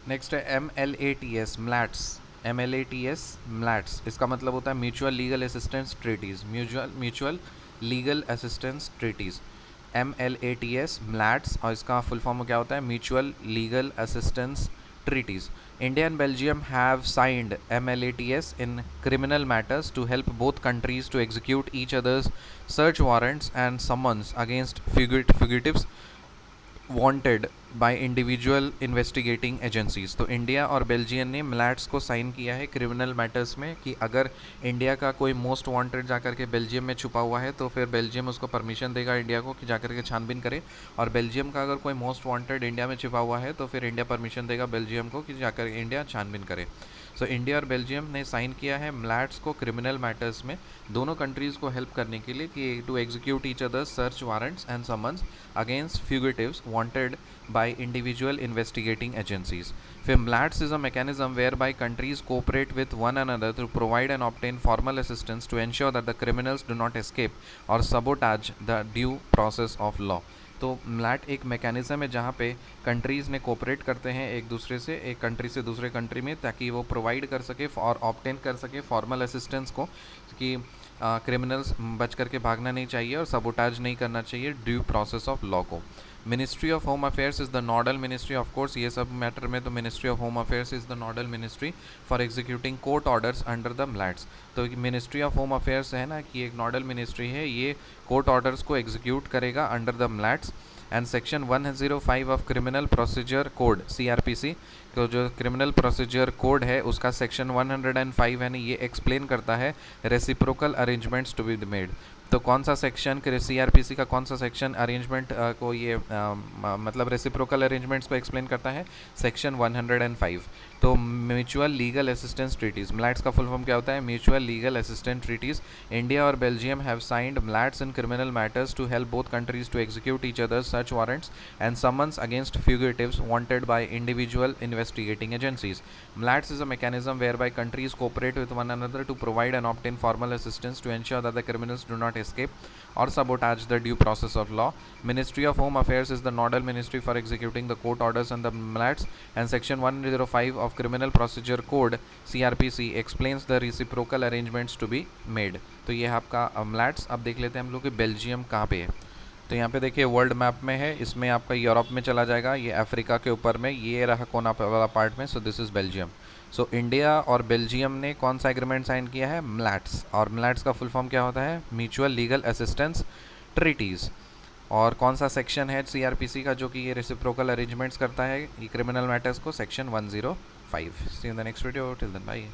Next है MLATS MLATS। MLATS MLATS इसका मतलब होता है mutual legal assistance treaties. Mutual legal assistance treaties MLATS MLATS, और इसका फुल फॉर्म क्या होता है? Mutual legal assistance treaties. India and Belgium have signed MLATS in criminal matters to help both countries to execute each other's search warrants and summons against fugitives wanted by individual investigating agencies. तो India और Belgium ने मिलैट्स को sign किया है criminal matters में कि अगर India का कोई मोस्ट वांटेड जाकर के बेल्जियम में छुपा हुआ है तो फिर बेल्जियम उसको परमिशन देगा इंडिया को कि जाकर के छानबीन करे, और बेल्जियम का अगर कोई मोस्ट वांटेड इंडिया में छुपा हुआ है तो फिर इंडिया परमिशन देगा बेल्जियम को कि जाकर इंडिया छानबीन करे। सो इंडिया और बेल्जियम ने साइन किया है मिलैट्स को क्रिमिनल मैटर्स में, दोनों कंट्रीज़ को हेल्प करने के लिए कि to execute each other's search warrants and summons against fugitives wanted by individual investigating agencies. फिर MLATS is a mechanism whereby countries cooperate with one another to provide and obtain formal assistance to ensure that the criminals do not escape or sabotage the due process of law. तो MLAT एक mechanism है जहाँ पे countries ने cooperate करते हैं एक दूसरे से, एक कंट्री से दूसरे कंट्री में, ताकि वो प्रोवाइड कर सके और ऑब्टेन कर सके फॉर्मल असिस्टेंस को कि क्रिमिनल्स बच करके भागना नहीं चाहिए और सबोटाज नहीं करना चाहिए ड्यू प्रोसेस ऑफ लॉ को। Ministry of home affairs is the nodal ministry. Of course ये सब मैटर में तो ministry of home affairs is the nodal ministry for executing court orders under the MLATS। तो ministry of home affairs है ना कि एक नॉडल मिनिस्ट्री है, ये कोर्ट ऑर्डर्स को एग्जीक्यूट करेगा under the MLATS। And section 105 of criminal procedure code CRPC तो जो क्रिमिनल प्रोसीजर कोड है उसका सेक्शन 105 है ना, ये एक्सप्लेन करता है reciprocal arrangements to be made. तो कौन सा सेक्शन CRPC का कौन सा सेक्शन अरेंजमेंट को ये मतलब रेसिप्रोकल अरेंजमेंट्स को एक्सप्लेन करता है? सेक्शन 105। तो mutual legal assistance treaties, MLATS का फुल फॉर्म क्या होता है? Mutual legal assistance treaties. India और Belgium have signed MLATS in criminal matters to help both countries to execute each other's search warrants and summons against fugitives wanted by individual investigating agencies. MLATS is a mechanism whereby countries cooperate with one another to provide and obtain formal assistance to ensure that the criminals do not escape or sabotage the due process of law. Ministry of Home Affairs is the nodal ministry for executing the court orders and the MLATS, and Section 105 of Criminal Procedure Code CRPC explains the reciprocal arrangements to be made. तो ये आपका MLATS। अब देख लेते हैं हम लोग कि बेल्जियम कहाँ पे है। तो यहाँ पे देखिए वर्ल्ड मैप में है, इसमें आपका यूरोप में चला जाएगा, ये अफ्रीका के ऊपर में, ये रहा कोना वाला पार्ट में। So this is Belgium. So India और बेल्जियम ने कौन सा एग्रीमेंट साइन किया है? MLATS। और MLATS का फुल फॉर्म क्या होता है? Mutual legal assistance treaties. और कौन सा सेक्शन है CRPC का जो कि ये रेसिप्रोकल अरेंजमेंट्स करता है ये क्रिमिनल मैटर्स को? Section 105। See in the next video, till then bye.